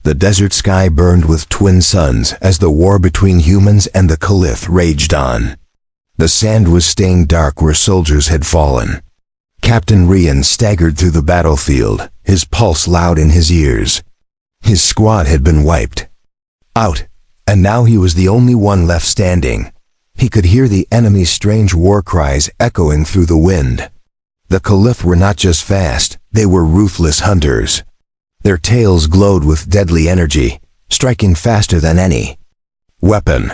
The desert sky burned with twin suns as the war between humans and the Caliph raged on. The sand was stained dark where soldiers had fallen. Captain Rian staggered through the battlefield, his pulse loud in his ears. His squad had been wiped out, and now he was the only one left standing. He could hear the enemy's strange war cries echoing through the wind. The Caliph were not just fast, they were ruthless hunters. Their tails glowed with deadly energy, striking faster than any weapon.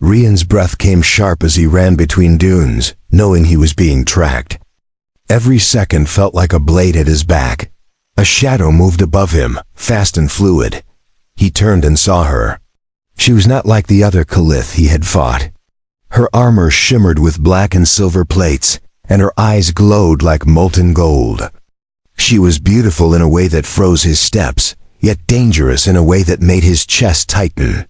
Rian's breath came sharp as he ran between dunes, knowing he was being tracked. Every second felt like a blade at his back. A shadow moved above him, fast and fluid. He turned and saw her. She was not like the other Caliph he had fought. Her armor shimmered with black and silver plates, and her eyes glowed like molten gold. She was beautiful in a way that froze his steps, yet dangerous in a way that made his chest tighten.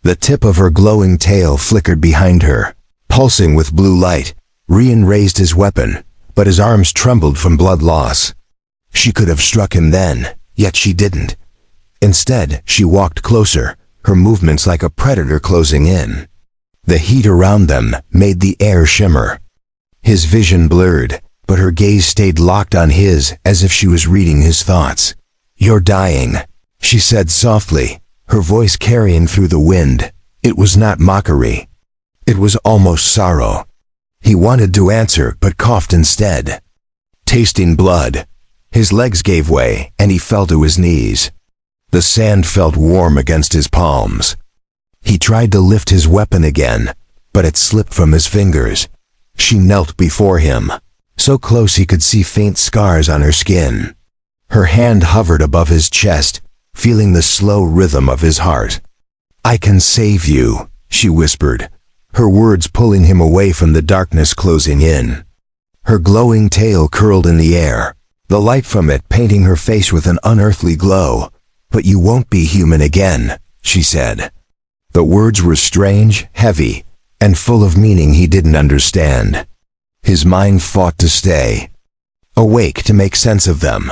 The tip of her glowing tail flickered behind her, pulsing with blue light. Rian raised his weapon, but his arms trembled from blood loss. She could have struck him then, yet she didn't. Instead, she walked closer, her movements like a predator closing in. The heat around them made the air shimmer. His vision blurred, but her gaze stayed locked on his as if she was reading his thoughts. "You're dying," she said softly, her voice carrying through the wind. It was not mockery. It was almost sorrow. He wanted to answer but coughed instead. Tasting blood, his legs gave way and he fell to his knees. The sand felt warm against his palms. He tried to lift his weapon again, but it slipped from his fingers. She knelt before him, so close he could see faint scars on her skin. Her hand hovered above his chest, feeling the slow rhythm of his heart. "I can save you," she whispered, her words pulling him away from the darkness closing in. Her glowing tail curled in the air, the light from it painting her face with an unearthly glow. "But you won't be human again," she said. The words were strange, heavy, and full of meaning he didn't understand. His mind fought to stay awake to make sense of them.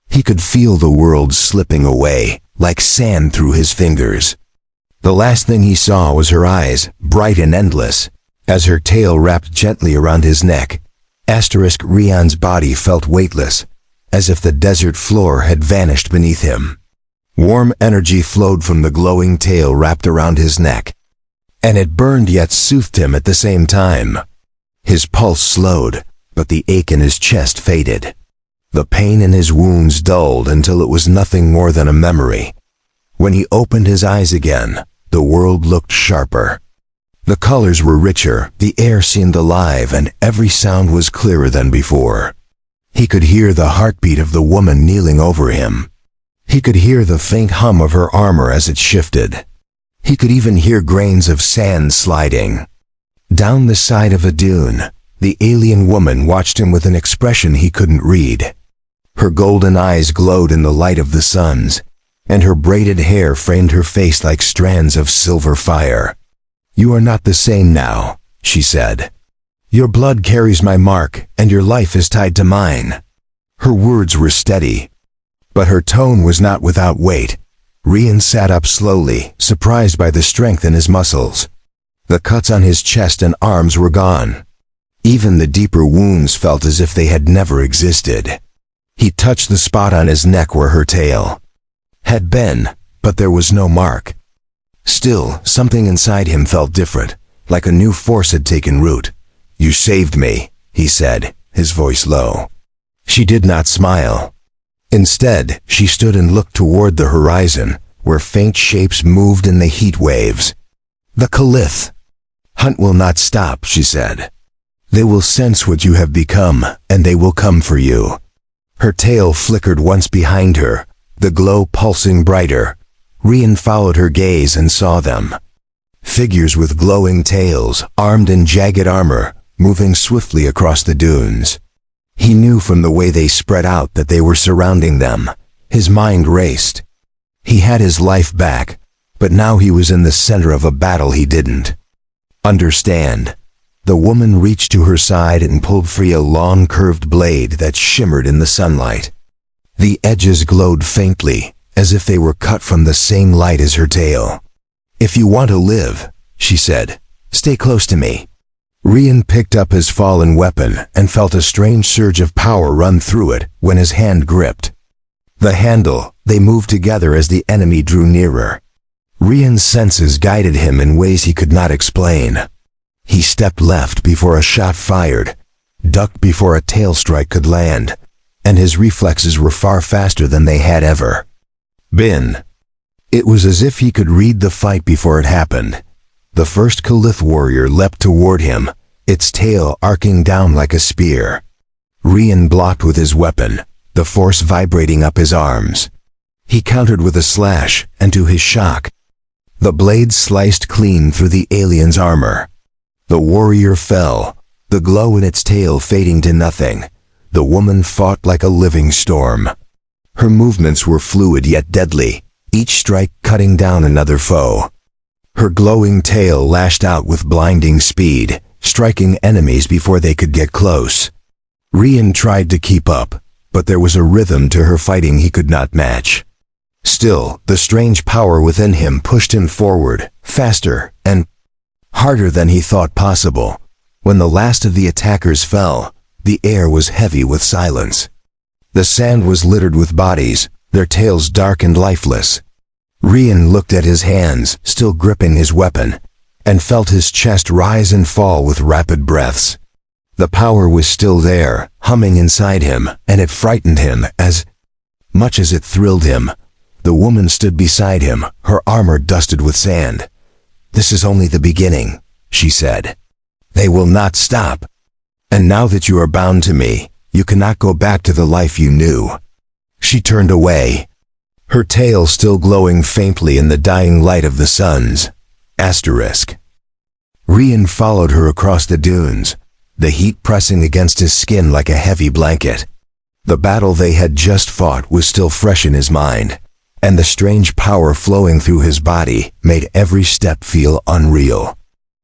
He could feel the world slipping away, like sand through his fingers. The last thing he saw was her eyes, bright and endless, as her tail wrapped gently around his neck. Rian's body felt weightless, as if the desert floor had vanished beneath him. Warm energy flowed from the glowing tail wrapped around his neck, and it burned yet soothed him at the same time. His pulse slowed, but the ache in his chest faded. The pain in his wounds dulled until it was nothing more than a memory. When he opened his eyes again, the world looked sharper. The colors were richer, the air seemed alive, and every sound was clearer than before. He could hear the heartbeat of the woman kneeling over him. He could hear the faint hum of her armor as it shifted. He could even hear grains of sand sliding. Down the side of a dune, the alien woman watched him with an expression he couldn't read. Her golden eyes glowed in the light of the suns, and her braided hair framed her face like strands of silver fire. "You are not the same now," she said. "Your blood carries my mark, and your life is tied to mine." Her words were steady, but her tone was not without weight. Rian sat up slowly, surprised by the strength in his muscles. The cuts on his chest and arms were gone. Even the deeper wounds felt as if they had never existed. He touched the spot on his neck where her tail had been, but there was no mark. Still, something inside him felt different, like a new force had taken root. "You saved me," he said, his voice low. She did not smile. Instead, she stood and looked toward the horizon, where faint shapes moved in the heat waves. "The Caliph. Hunt will not stop," she said. "They will sense what you have become, and they will come for you." Her tail flickered once behind her, the glow pulsing brighter. Rian followed her gaze and saw them. Figures with glowing tails, armed in jagged armor, moving swiftly across the dunes. He knew from the way they spread out that they were surrounding them. His mind raced. He had his life back, but now he was in the center of a battle he didn't understand. The woman reached to her side and pulled free a long curved blade that shimmered in the sunlight. The edges glowed faintly, as if they were cut from the same light as her tail. "If you want to live," she said, "stay close to me." Rian picked up his fallen weapon and felt a strange surge of power run through it when his hand gripped the handle. They moved together as the enemy drew nearer. Rian's senses guided him in ways he could not explain. He stepped left before a shot fired, ducked before a tail strike could land, and his reflexes were far faster than they had ever been. It was as if he could read the fight before it happened. The first Kalith warrior leapt toward him, its tail arcing down like a spear. Rian blocked with his weapon, the force vibrating up his arms. He countered with a slash, and to his shock, the blade sliced clean through the alien's armor. The warrior fell, the glow in its tail fading to nothing. The woman fought like a living storm. Her movements were fluid yet deadly, each strike cutting down another foe. Her glowing tail lashed out with blinding speed, striking enemies before they could get close. Rian tried to keep up, but there was a rhythm to her fighting he could not match. Still, the strange power within him pushed him forward, faster and harder than he thought possible. When the last of the attackers fell, the air was heavy with silence. The sand was littered with bodies, their tails dark and lifeless. Rian looked at his hands, still gripping his weapon, and felt his chest rise and fall with rapid breaths. The power was still there, humming inside him, and it frightened him as much as it thrilled him. The woman stood beside him, her armor dusted with sand. "This is only the beginning," she said. "They will not stop. And now that you are bound to me, you cannot go back to the life you knew." She turned away, her tail still glowing faintly in the dying light of the suns. Rian followed her across the dunes, the heat pressing against his skin like a heavy blanket. The battle they had just fought was still fresh in his mind, and the strange power flowing through his body made every step feel unreal.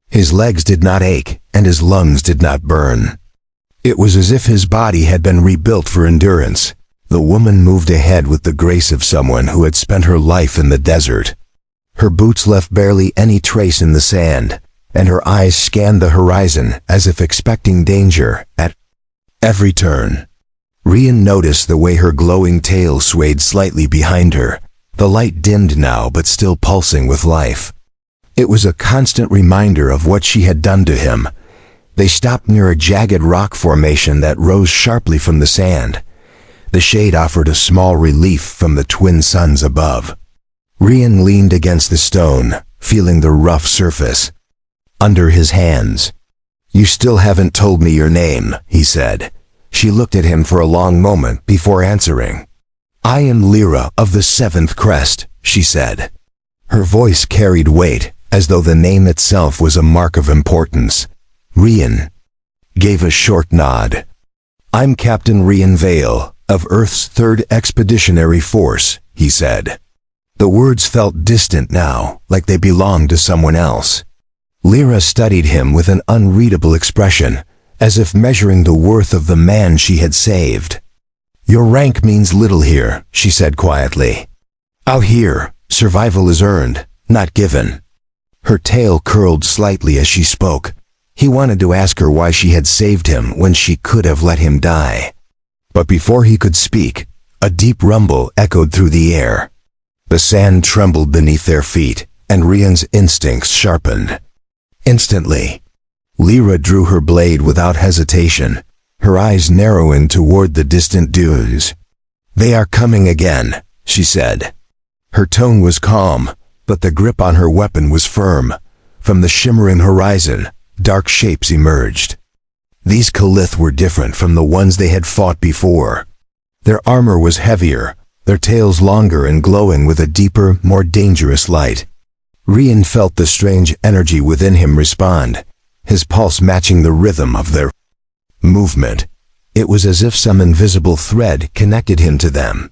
His legs did not ache, and his lungs did not burn. It was as if his body had been rebuilt for endurance. The woman moved ahead with the grace of someone who had spent her life in the desert. Her boots left barely any trace in the sand, and her eyes scanned the horizon as if expecting danger at every turn. Rian noticed the way her glowing tail swayed slightly behind her, the light dimmed now but still pulsing with life. It was a constant reminder of what she had done to him. They stopped near a jagged rock formation that rose sharply from the sand. The shade offered a small relief from the twin suns above. Rian leaned against the stone, feeling the rough surface under his hands. "You still haven't told me your name," he said. She looked at him for a long moment before answering. "I am Lyra of the Seventh Crest," she said. Her voice carried weight, as though the name itself was a mark of importance. Rian gave a short nod. "I'm Captain Rian Vale, of Earth's 3rd Expeditionary Force," he said. The words felt distant now, like they belonged to someone else. Lyra studied him with an unreadable expression, as if measuring the worth of the man she had saved. "Your rank means little here," she said quietly. "Out here, survival is earned, not given." Her tail curled slightly as she spoke. He wanted to ask her why she had saved him when she could have let him die. But before he could speak, a deep rumble echoed through the air. The sand trembled beneath their feet, and Rian's instincts sharpened. Instantly, Lyra drew her blade without hesitation, her eyes narrowing toward the distant dunes. "They are coming again," she said. Her tone was calm, but the grip on her weapon was firm. From the shimmering horizon, dark shapes emerged. These Kalith were different from the ones they had fought before. Their armor was heavier, their tails longer and glowing with a deeper, more dangerous light. Rian felt the strange energy within him respond, his pulse matching the rhythm of their movement. It was as if some invisible thread connected him to them.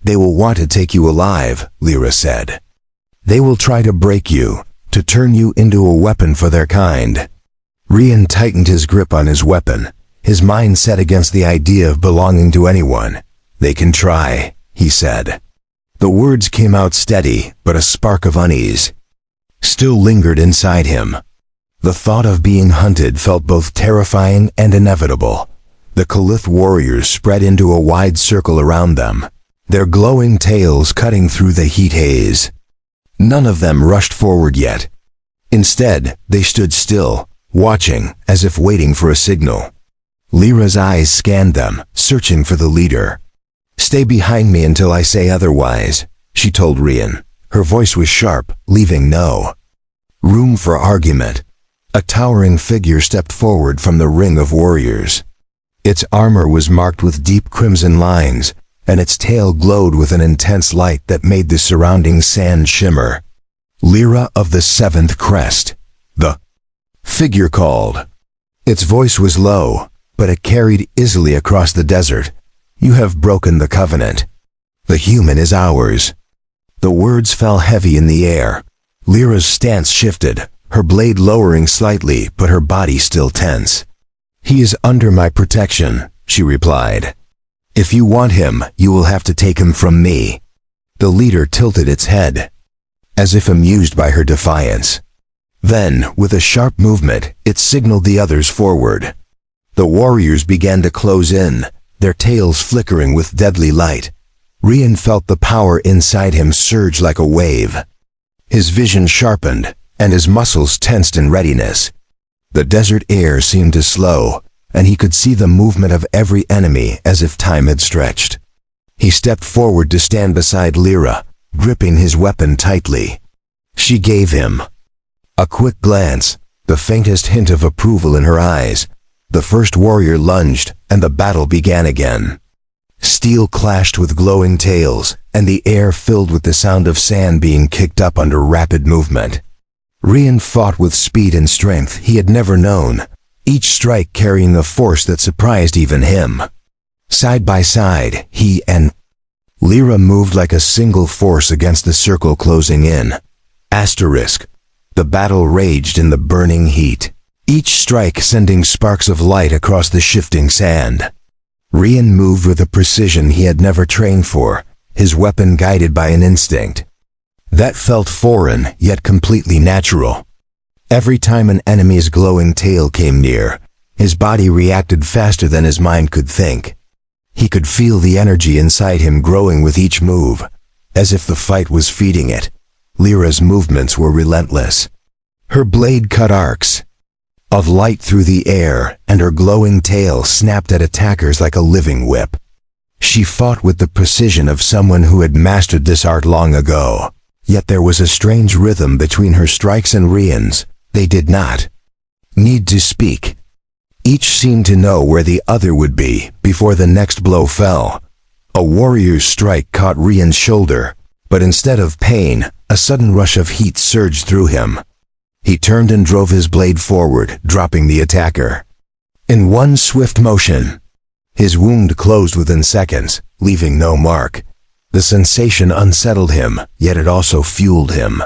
"They will want to take you alive," Lyra said. "They will try to break you, to turn you into a weapon for their kind." Rian tightened his grip on his weapon, his mind set against the idea of belonging to anyone. "They can try," he said. The words came out steady, but a spark of unease still lingered inside him. The thought of being hunted felt both terrifying and inevitable. The Kalith warriors spread into a wide circle around them, their glowing tails cutting through the heat haze. None of them rushed forward yet. Instead, they stood still, watching, as if waiting for a signal. Lyra's eyes scanned them, searching for the leader. "Stay behind me until I say otherwise," she told Rian. Her voice was sharp, leaving no room for argument. A towering figure stepped forward from the ring of warriors. Its armor was marked with deep crimson lines, and its tail glowed with an intense light that made the surrounding sand shimmer. "Lyra of the Seventh Crest," the figure called. Its voice was low, but it carried easily across the desert. "You have broken the covenant. The human is ours." The words fell heavy in the air. Lyra's stance shifted, her blade lowering slightly, but her body still tense. "He is under my protection," she replied. "If you want him, you will have to take him from me." The leader tilted its head, as if amused by her defiance. Then, with a sharp movement, it signaled the others forward. The warriors began to close in, their tails flickering with deadly light. Rian felt the power inside him surge like a wave. His vision sharpened, and his muscles tensed in readiness. The desert air seemed to slow, and he could see the movement of every enemy as if time had stretched. He stepped forward to stand beside Lyra, gripping his weapon tightly. She gave him a quick glance, the faintest hint of approval in her eyes. The first warrior lunged, and the battle began again. Steel clashed with glowing tails, and the air filled with the sound of sand being kicked up under rapid movement. Rian fought with speed and strength he had never known, each strike carrying a force that surprised even him. Side by side, he and Lyra moved like a single force against the circle closing in. The battle raged in the burning heat, each strike sending sparks of light across the shifting sand. Rian moved with a precision he had never trained for, his weapon guided by an instinct that felt foreign yet completely natural. Every time an enemy's glowing tail came near, his body reacted faster than his mind could think. He could feel the energy inside him growing with each move, as if the fight was feeding it. Lyra's movements were relentless. Her blade cut arcs of light through the air, and her glowing tail snapped at attackers like a living whip. She fought with the precision of someone who had mastered this art long ago. Yet there was a strange rhythm between her strikes and Rian's. They did not need to speak. Each seemed to know where the other would be before the next blow fell. A warrior's strike caught Rian's shoulder, but instead of pain, a sudden rush of heat surged through him. He turned and drove his blade forward, dropping the attacker. In one swift motion, his wound closed within seconds, leaving no mark. The sensation unsettled him, yet it also fueled him.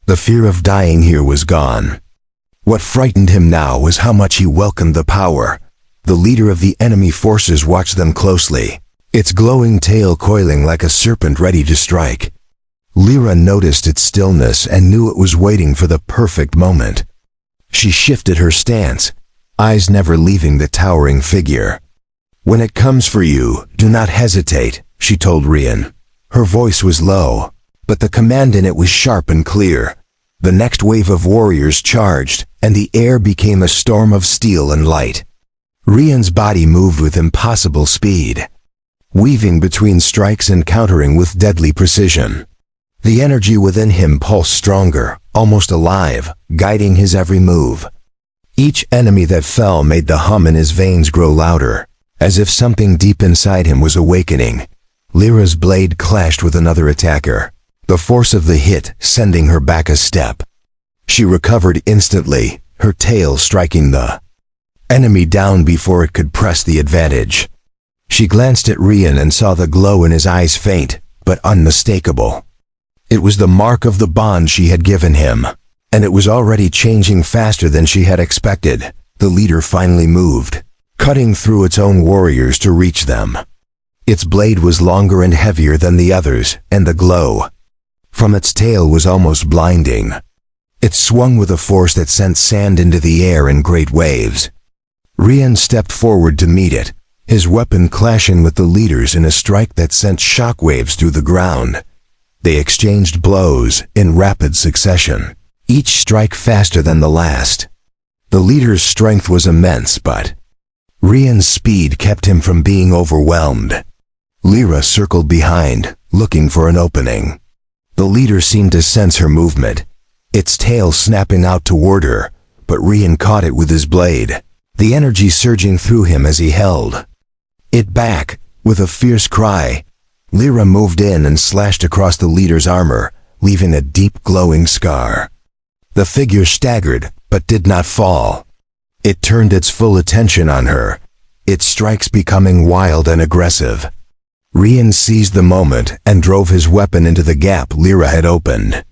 The fear of dying here was gone. What frightened him now was how much he welcomed the power. The leader of the enemy forces watched them closely, its glowing tail coiling like a serpent ready to strike. Lyra noticed its stillness and knew it was waiting for the perfect moment. She shifted her stance, eyes never leaving the towering figure. "When it comes for you, do not hesitate," she told Rian. Her voice was low, but the command in it was sharp and clear. The next wave of warriors charged, and the air became a storm of steel and light. Rian's body moved with impossible speed, weaving between strikes and countering with deadly precision. The energy within him pulsed stronger, almost alive, guiding his every move. Each enemy that fell made the hum in his veins grow louder, as if something deep inside him was awakening. Lyra's blade clashed with another attacker, the force of the hit sending her back a step. She recovered instantly, her tail striking the enemy down before it could press the advantage. She glanced at Rian and saw the glow in his eyes faint, but unmistakable. It was the mark of the bond she had given him, and it was already changing faster than she had expected. The leader finally moved, cutting through its own warriors to reach them. Its blade was longer and heavier than the others, and the glow from its tail was almost blinding. It swung with a force that sent sand into the air in great waves. Rian stepped forward to meet it, his weapon clashing with the leader's in a strike that sent shockwaves through the ground. They exchanged blows in rapid succession, each strike faster than the last. The leader's strength was immense, but Rian's speed kept him from being overwhelmed. Lyra circled behind, looking for an opening. The leader seemed to sense her movement, its tail snapping out toward her, but Rian caught it with his blade, the energy surging through him as he held it back. With a fierce cry, Lyra moved in and slashed across the leader's armor, leaving a deep glowing scar. The figure staggered, but did not fall. It turned its full attention on her, its strikes becoming wild and aggressive. Rian seized the moment and drove his weapon into the gap Lyra had opened.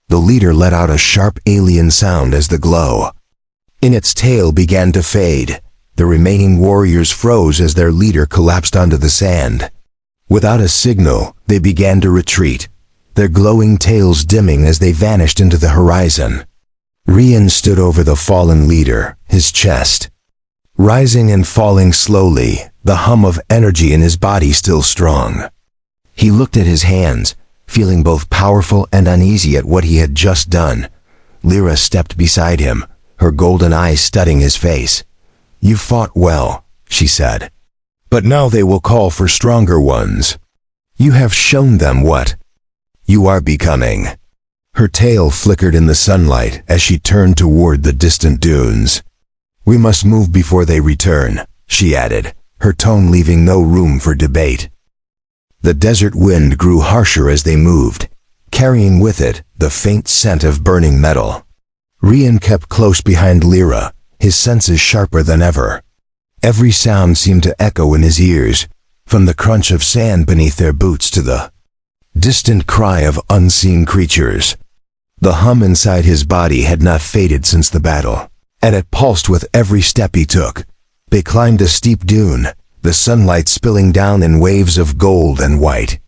The leader let out a sharp alien sound as the glow in its tail began to fade. The remaining warriors froze as their leader collapsed onto the sand. Without a signal, they began to retreat, their glowing tails dimming as they vanished into the horizon. Rian stood over the fallen leader, his chest rising and falling slowly, the hum of energy in his body still strong. He looked at his hands, feeling both powerful and uneasy at what he had just done. Lyra stepped beside him, her golden eyes studying his face. "You fought well," she said. "But now they will call for stronger ones. You have shown them what you are becoming." Her tail flickered in the sunlight as she turned toward the distant dunes. "We must move before they return," she added, her tone leaving no room for debate. The desert wind grew harsher as they moved, carrying with it the faint scent of burning metal. Rian kept close behind Lyra, his senses sharper than ever. Every sound seemed to echo in his ears, from the crunch of sand beneath their boots to the distant cry of unseen creatures. The hum inside his body had not faded since the battle, and it pulsed with every step he took. They climbed a steep dune, the sunlight spilling down in waves of gold and white.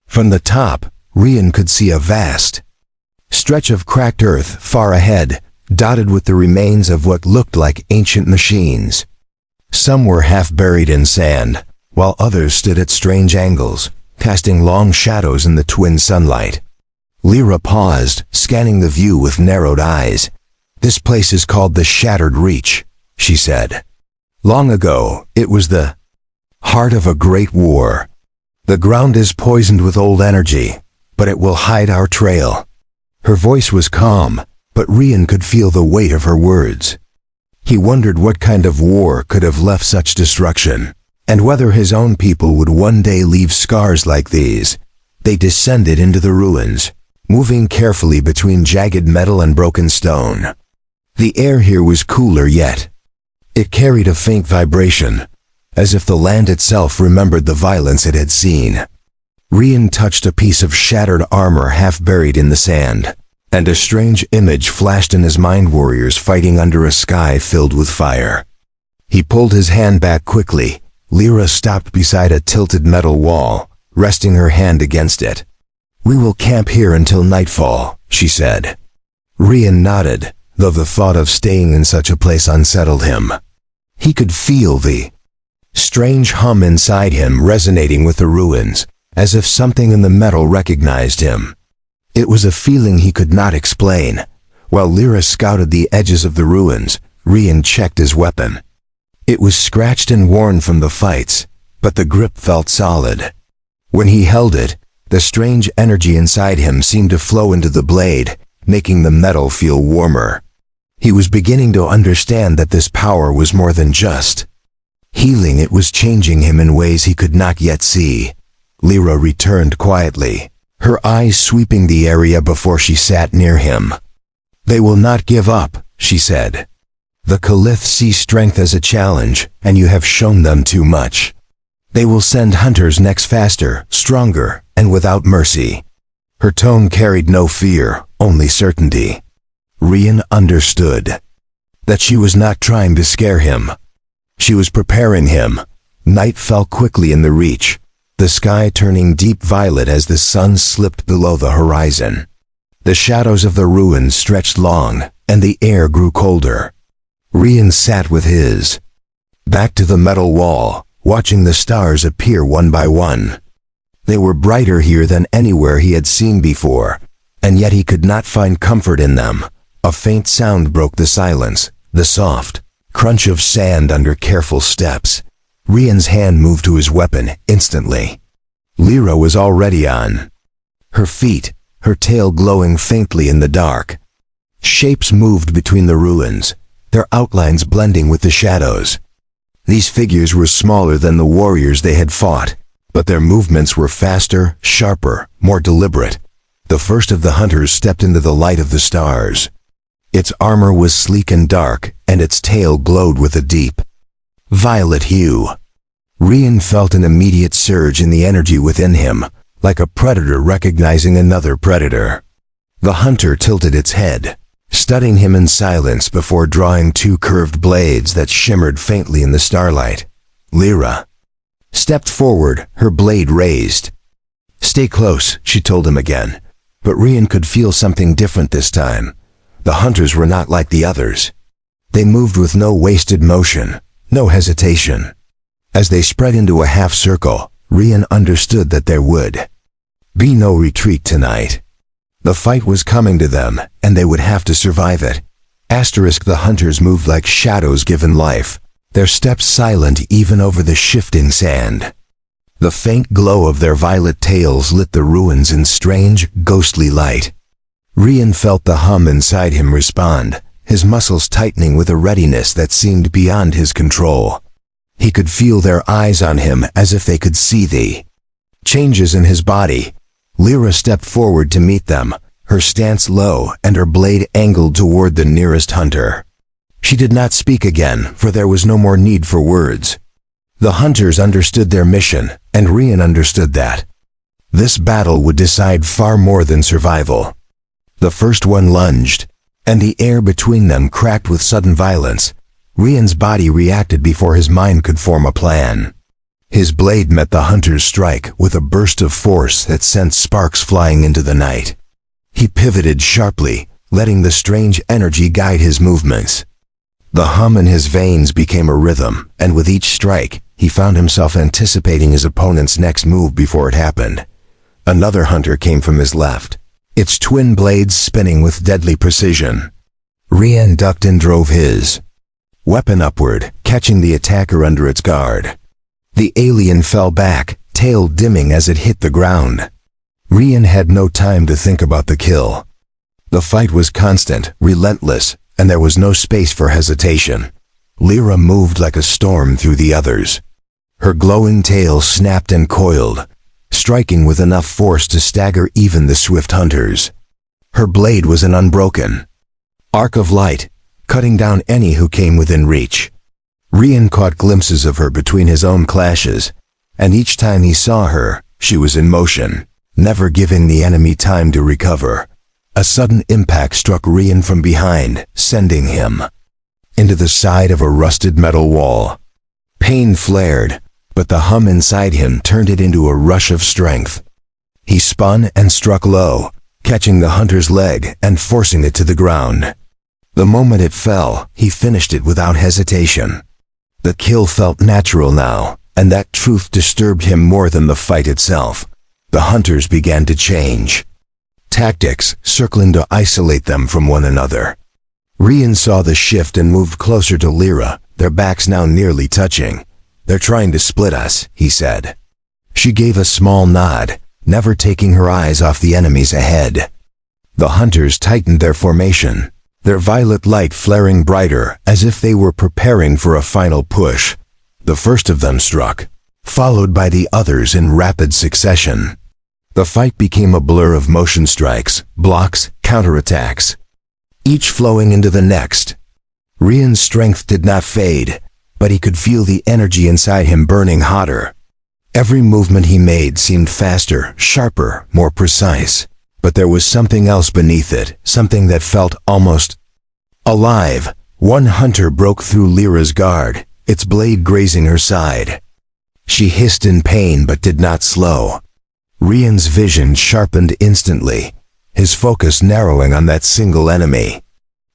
From the top, Rian could see a vast stretch of cracked earth far ahead, dotted with the remains of what looked like ancient machines. Some were half buried in sand, while others stood at strange angles, casting long shadows in the twin sunlight. Lyra paused, scanning the view with narrowed eyes. "This place is called the Shattered Reach," she said. "Long ago, it was the heart of a great war. The ground is poisoned with old energy, but it will hide our trail." Her voice was calm, but Rian could feel the weight of her words. He wondered what kind of war could have left such destruction, and whether his own people would one day leave scars like these. They descended into the ruins, moving carefully between jagged metal and broken stone. The air here was cooler yet. It carried a faint vibration, as if the land itself remembered the violence it had seen. Rian touched a piece of shattered armor half buried in the sand, and a strange image flashed in his mind: warriors fighting under a sky filled with fire. He pulled his hand back quickly. Lyra stopped beside a tilted metal wall, resting her hand against it. "We will camp here until nightfall," she said. Rian nodded, though the thought of staying in such a place unsettled him. He could feel the strange hum inside him resonating with the ruins, as if something in the metal recognized him. It was a feeling he could not explain. While Lyra scouted the edges of the ruins, Rian checked his weapon. It was scratched and worn from the fights, but the grip felt solid. When he held it, the strange energy inside him seemed to flow into the blade, making the metal feel warmer. He was beginning to understand that this power was more than just healing. It was changing him in ways he could not yet see. Lyra returned quietly, her eyes sweeping the area before she sat near him. "They will not give up," she said. "The Caliph see strength as a challenge, and you have shown them too much. They will send hunters next faster, stronger, and without mercy." Her tone carried no fear, only certainty. Rian understood that she was not trying to scare him. She was preparing him. Night fell quickly in the reach. the sky turning deep violet as the sun slipped below the horizon. The shadows of the ruins stretched long, and the air grew colder. Rian sat with his back to the metal wall, watching the stars appear one by one. They were brighter here than anywhere he had seen before, and yet he could not find comfort in them. A faint sound broke the silence, the soft crunch of sand under careful steps. Rian's hand moved to his weapon instantly. Lyra was already on her feet, her tail glowing faintly in the dark. Shapes moved between the ruins, their outlines blending with the shadows. These figures were smaller than the warriors they had fought, but their movements were faster, sharper, more deliberate. The first of the hunters stepped into the light of the stars. Its armor was sleek and dark, and its tail glowed with a deep violet hue. Rian felt an immediate surge in the energy within him, like a predator recognizing another predator. The hunter tilted its head, studying him in silence before drawing two curved blades that shimmered faintly in the starlight. Lyra stepped forward, her blade raised. "Stay close," she told him again, but Rian could feel something different this time. The hunters were not like the others. They moved with no wasted motion, no hesitation. As they spread into a half circle, Rian understood that there would be no retreat tonight. The fight was coming to them, and they would have to survive it. The hunters moved like shadows given life, their steps silent even over the shifting sand. The faint glow of their violet tails lit the ruins in strange, ghostly light. Rian felt the hum inside him respond, his muscles tightening with a readiness that seemed beyond his control. He could feel their eyes on him as if they could see the changes in his body. Lyra stepped forward to meet them, her stance low and her blade angled toward the nearest hunter. She did not speak again, for there was no more need for words. The hunters understood their mission, and Rian understood that this battle would decide far more than survival. The first one lunged, and the air between them cracked with sudden violence. Rian's body reacted before his mind could form a plan. His blade met the hunter's strike with a burst of force that sent sparks flying into the night. He pivoted sharply, letting the strange energy guide his movements. The hum in his veins became a rhythm, and with each strike, he found himself anticipating his opponent's next move before it happened. Another hunter came from his left, its twin blades spinning with deadly precision. Rian ducked and drove his weapon upward, catching the attacker under its guard. The alien fell back, tail dimming as it hit the ground. Rian had no time to think about the kill. The fight was constant, relentless, and there was no space for hesitation. Lyra moved like a storm through the others. Her glowing tail snapped and coiled, striking with enough force to stagger even the swift hunters. Her blade was an unbroken arc of light, cutting down any who came within reach. Rian caught glimpses of her between his own clashes, and each time he saw her, she was in motion, never giving the enemy time to recover. A sudden impact struck Rian from behind, sending him into the side of a rusted metal wall. Pain flared, but the hum inside him turned it into a rush of strength. He spun and struck low, catching the hunter's leg and forcing it to the ground. The moment it fell, he finished it without hesitation. The kill felt natural now, and that truth disturbed him more than the fight itself. The hunters began to change tactics, circling to isolate them from one another. Rian saw the shift and moved closer to Lyra, their backs now nearly touching. "They're trying to split us," he said. She gave a small nod, never taking her eyes off the enemies ahead. The hunters tightened their formation, their violet light flaring brighter as if they were preparing for a final push. The first of them struck, followed by the others in rapid succession. The fight became a blur of motion strikes, blocks, counterattacks, each flowing into the next. Rian's strength did not fade, but he could feel the energy inside him burning hotter. Every movement he made seemed faster, sharper, more precise. But there was something else beneath it, something that felt almost alive. One hunter broke through Lyra's guard, its blade grazing her side. She hissed in pain but did not slow. Rian's vision sharpened instantly, his focus narrowing on that single enemy.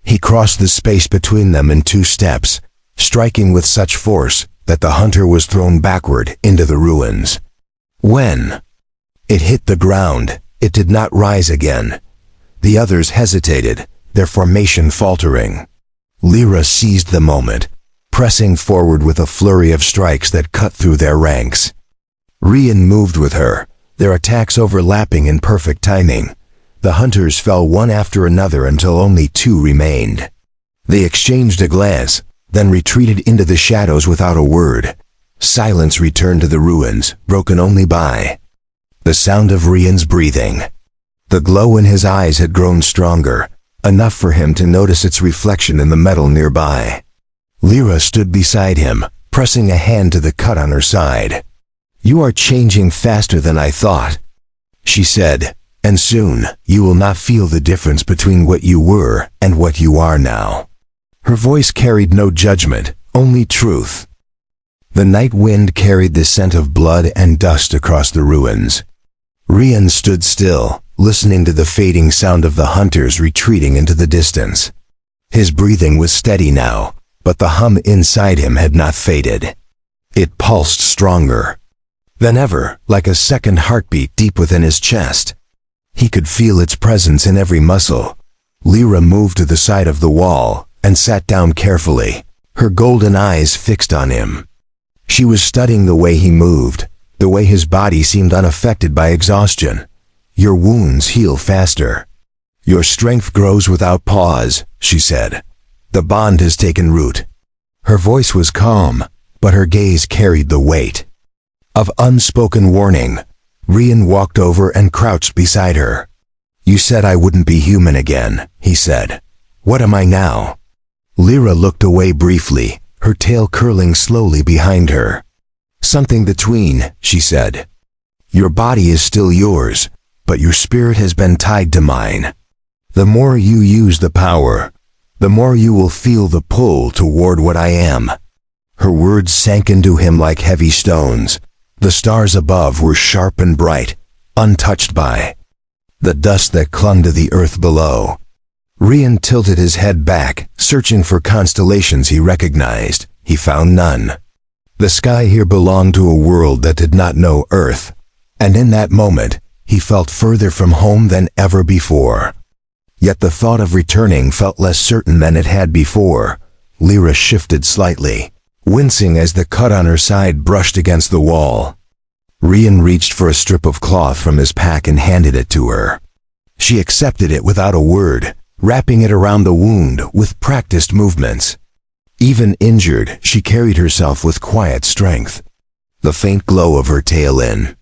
He crossed the space between them in 2 steps, striking with such force that the hunter was thrown backward into the ruins. When it hit the ground, it did not rise again. The others hesitated, their formation faltering. Lyra seized the moment, pressing forward with a flurry of strikes that cut through their ranks. Rian moved with her, their attacks overlapping in perfect timing. The hunters fell one after another until only 2 remained. They exchanged a glance, then retreated into the shadows without a word. Silence returned to the ruins, broken only by the sound of Rian's breathing. The glow in his eyes had grown stronger, enough for him to notice its reflection in the metal nearby. Lyra stood beside him, pressing a hand to the cut on her side. "You are changing faster than I thought," she said, "and soon you will not feel the difference between what you were and what you are now." Her voice carried no judgment, only truth. The night wind carried the scent of blood and dust across the ruins. Rian stood still, listening to the fading sound of the hunters retreating into the distance. His breathing was steady now, but the hum inside him had not faded. It pulsed stronger than ever, like a second heartbeat deep within his chest. He could feel its presence in every muscle. Lyra moved to the side of the wall and sat down carefully, her golden eyes fixed on him. She was studying the way he moved, the way his body seemed unaffected by exhaustion. "Your wounds heal faster. Your strength grows without pause," she said. "The bond has taken root." Her voice was calm, but her gaze carried the weight of unspoken warning. Rian walked over and crouched beside her. "You said I wouldn't be human again," he said. "What am I now?" Lyra looked away briefly, her tail curling slowly behind her. "Something between," she said. "Your body is still yours, but your spirit has been tied to mine. The more you use the power, the more you will feel the pull toward what I am." Her words sank into him like heavy stones. The stars above were sharp and bright, untouched by the dust that clung to the earth below. Rian tilted his head back, searching for constellations he recognized. He found none. The sky here belonged to a world that did not know Earth, and in that moment, he felt further from home than ever before. Yet the thought of returning felt less certain than it had before. Lyra shifted slightly, wincing as the cut on her side brushed against the wall. Rian reached for a strip of cloth from his pack and handed it to her. She accepted it without a word, wrapping it around the wound with practiced movements. Even injured, she carried herself with quiet strength. The faint glow of her tail in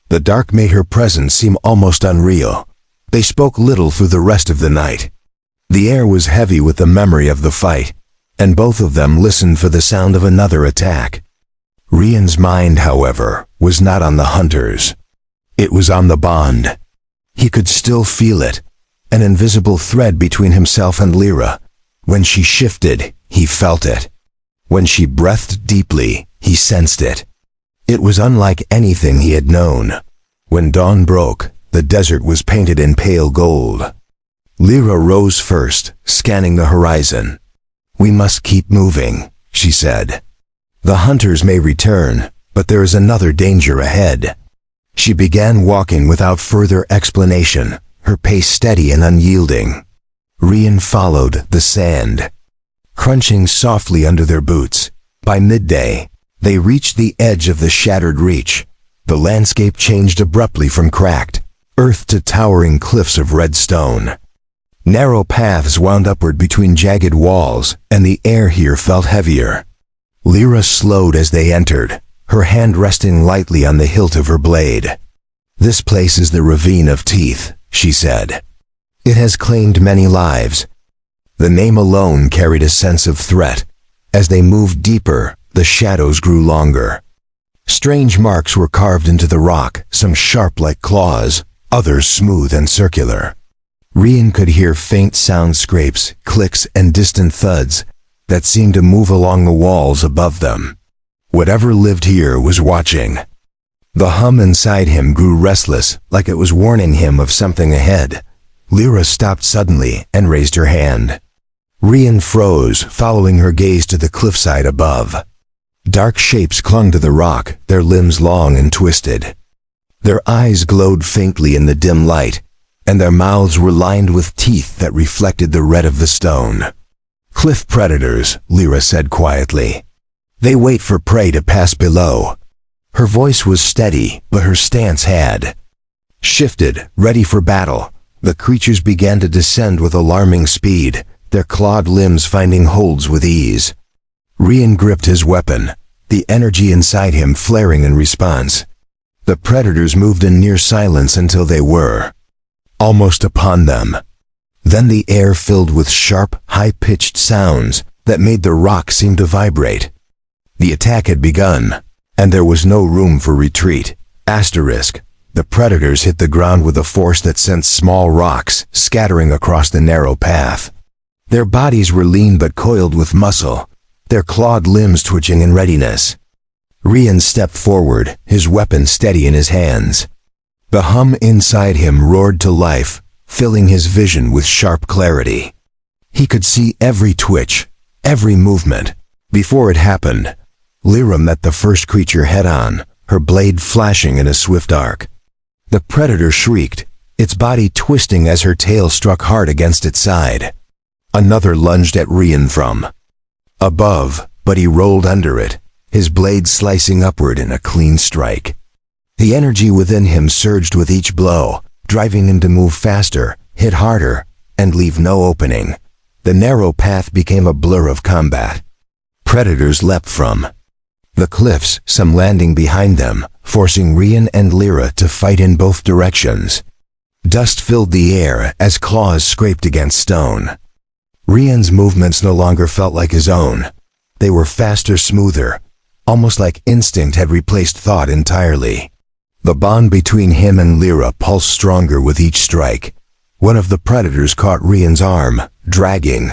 the dark made her presence seem almost unreal. They spoke little through the rest of the night. The air was heavy with the memory of the fight, and both of them listened for the sound of another attack. Rian's mind, however, was not on the hunters. It was on the bond. He could still feel it, an invisible thread between himself and Lyra. When she shifted, he felt it. When she breathed deeply, he sensed it. It was unlike anything he had known. When dawn broke, the desert was painted in pale gold. Lyra rose first, scanning the horizon. "We must keep moving," she said. "The hunters may return, but there is another danger ahead." She began walking without further explanation, her pace steady and unyielding. Rian followed, the sand crunching softly under their boots. By midday, they reached the edge of the shattered reach. The landscape changed abruptly from cracked earth to towering cliffs of red stone. Narrow paths wound upward between jagged walls, and the air here felt heavier. Lyra slowed as they entered, her hand resting lightly on the hilt of her blade. "This place is the Ravine of Teeth," she said. "It has claimed many lives." The name alone carried a sense of threat. As they moved deeper, the shadows grew longer. Strange marks were carved into the rock, some sharp like claws, others smooth and circular. Rian could hear faint sound scrapes, clicks, and distant thuds that seemed to move along the walls above them. Whatever lived here was watching. The hum inside him grew restless, like it was warning him of something ahead. Lyra stopped suddenly and raised her hand. Rian froze, following her gaze to the cliffside above. Dark shapes clung to the rock, their limbs long and twisted. Their eyes glowed faintly in the dim light, and their mouths were lined with teeth that reflected the red of the stone. "Cliff predators," Lyra said quietly. "They wait for prey to pass below." Her voice was steady, but her stance had shifted, ready for battle. The creatures began to descend with alarming speed, their clawed limbs finding holds with ease. Rian gripped his weapon, the energy inside him flaring in response. The predators moved in near silence until they were almost upon them. Then the air filled with sharp, high-pitched sounds that made the rock seem to vibrate. The attack had begun, and there was no room for retreat. The predators hit the ground with a force that sent small rocks scattering across the narrow path. Their bodies were lean but coiled with muscle, their clawed limbs twitching in readiness. Rian stepped forward, his weapon steady in his hands. The hum inside him roared to life, filling his vision with sharp clarity. He could see every twitch, every movement. Before it happened, Lyra met the first creature head-on, her blade flashing in a swift arc. The predator shrieked, its body twisting as her tail struck hard against its side. Another lunged at Rian from above, but he rolled under it, his blade slicing upward in a clean strike. The energy within him surged with each blow, driving him to move faster, hit harder, and leave no opening. The narrow path became a blur of combat. Predators leapt from the cliffs, some landing behind them, forcing Rian and Lyra to fight in both directions. Dust filled the air as claws scraped against stone. Rian's movements no longer felt like his own. They were faster, smoother, almost like instinct had replaced thought entirely. The bond between him and Lyra pulsed stronger with each strike. One of the predators caught Rian's arm, dragging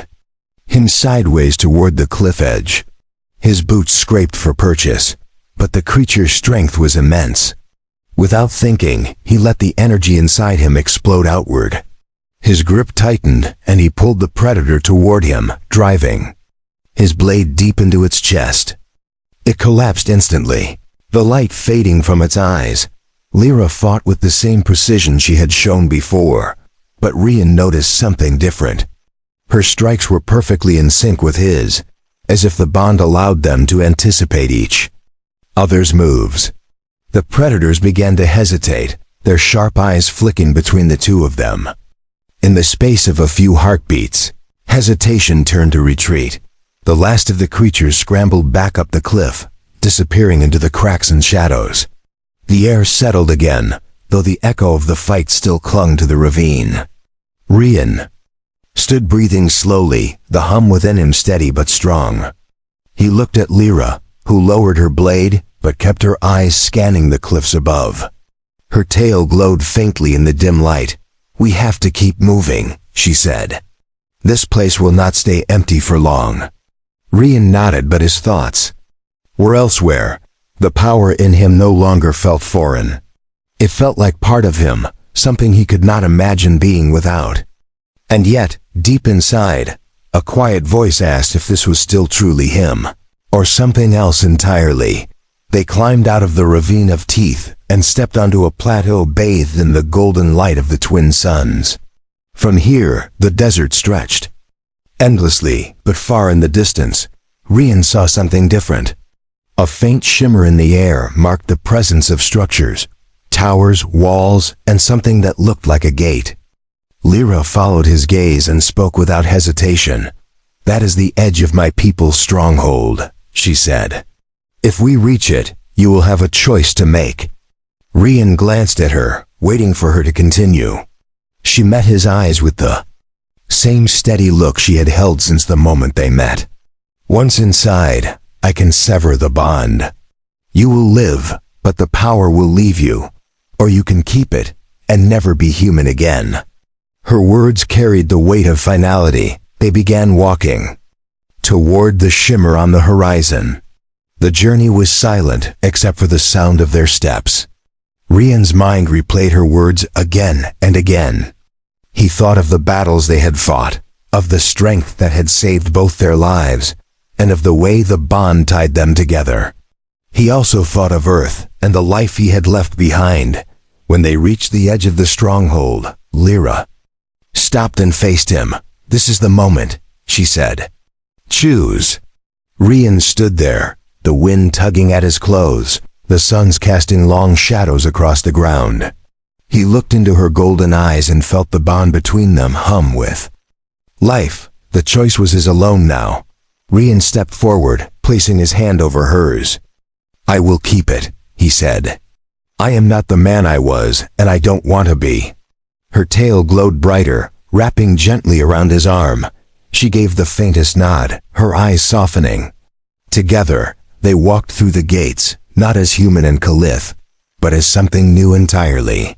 him sideways toward the cliff edge. His boots scraped for purchase, but the creature's strength was immense. Without thinking, he let the energy inside him explode outward. His grip tightened, and he pulled the predator toward him, driving his blade deep into its chest. It collapsed instantly, the light fading from its eyes. Lyra fought with the same precision she had shown before, but Rian noticed something different. Her strikes were perfectly in sync with his, as if the bond allowed them to anticipate each other's moves. The predators began to hesitate, their sharp eyes flicking between the two of them. In the space of a few heartbeats, hesitation turned to retreat. The last of the creatures scrambled back up the cliff, disappearing into the cracks and shadows. The air settled again, though the echo of the fight still clung to the ravine. Rian stood breathing slowly, the hum within him steady but strong. He looked at Lyra, who lowered her blade, but kept her eyes scanning the cliffs above. Her tail glowed faintly in the dim light. "We have to keep moving," she said. "This place will not stay empty for long." Rian nodded, but his thoughts were elsewhere. The power in him no longer felt foreign. It felt like part of him, something he could not imagine being without. And yet, deep inside, a quiet voice asked if this was still truly him, or something else entirely. They climbed out of the ravine of teeth and stepped onto a plateau bathed in the golden light of the twin suns. From here, the desert stretched endlessly, but far in the distance, Rian saw something different. A faint shimmer in the air marked the presence of structures, towers, walls, and something that looked like a gate. Lyra followed his gaze and spoke without hesitation. "That is the edge of my people's stronghold," she said. "If we reach it, you will have a choice to make." Rian glanced at her, waiting for her to continue. She met his eyes with the same steady look she had held since the moment they met. "Once inside, I can sever the bond. You will live, but the power will leave you, or you can keep it and never be human again." Her words carried the weight of finality. They began walking toward the shimmer on the horizon. The journey was silent except for the sound of their steps. Rian's mind replayed her words again and again. He thought of the battles they had fought, of the strength that had saved both their lives, and of the way the bond tied them together. He also thought of Earth and the life he had left behind. When they reached the edge of the stronghold, Lyra stopped and faced him. "This is the moment," she said. "Choose." Rian stood there, the wind tugging at his clothes, the suns casting long shadows across the ground. He looked into her golden eyes and felt the bond between them hum with life. The choice was his alone now. Rian stepped forward, placing his hand over hers. "I will keep it," he said. "I am not the man I was, and I don't want to be." Her tail glowed brighter, wrapping gently around his arm. She gave the faintest nod, her eyes softening. Together, they walked through the gates, not as human and Caliph, but as something new entirely.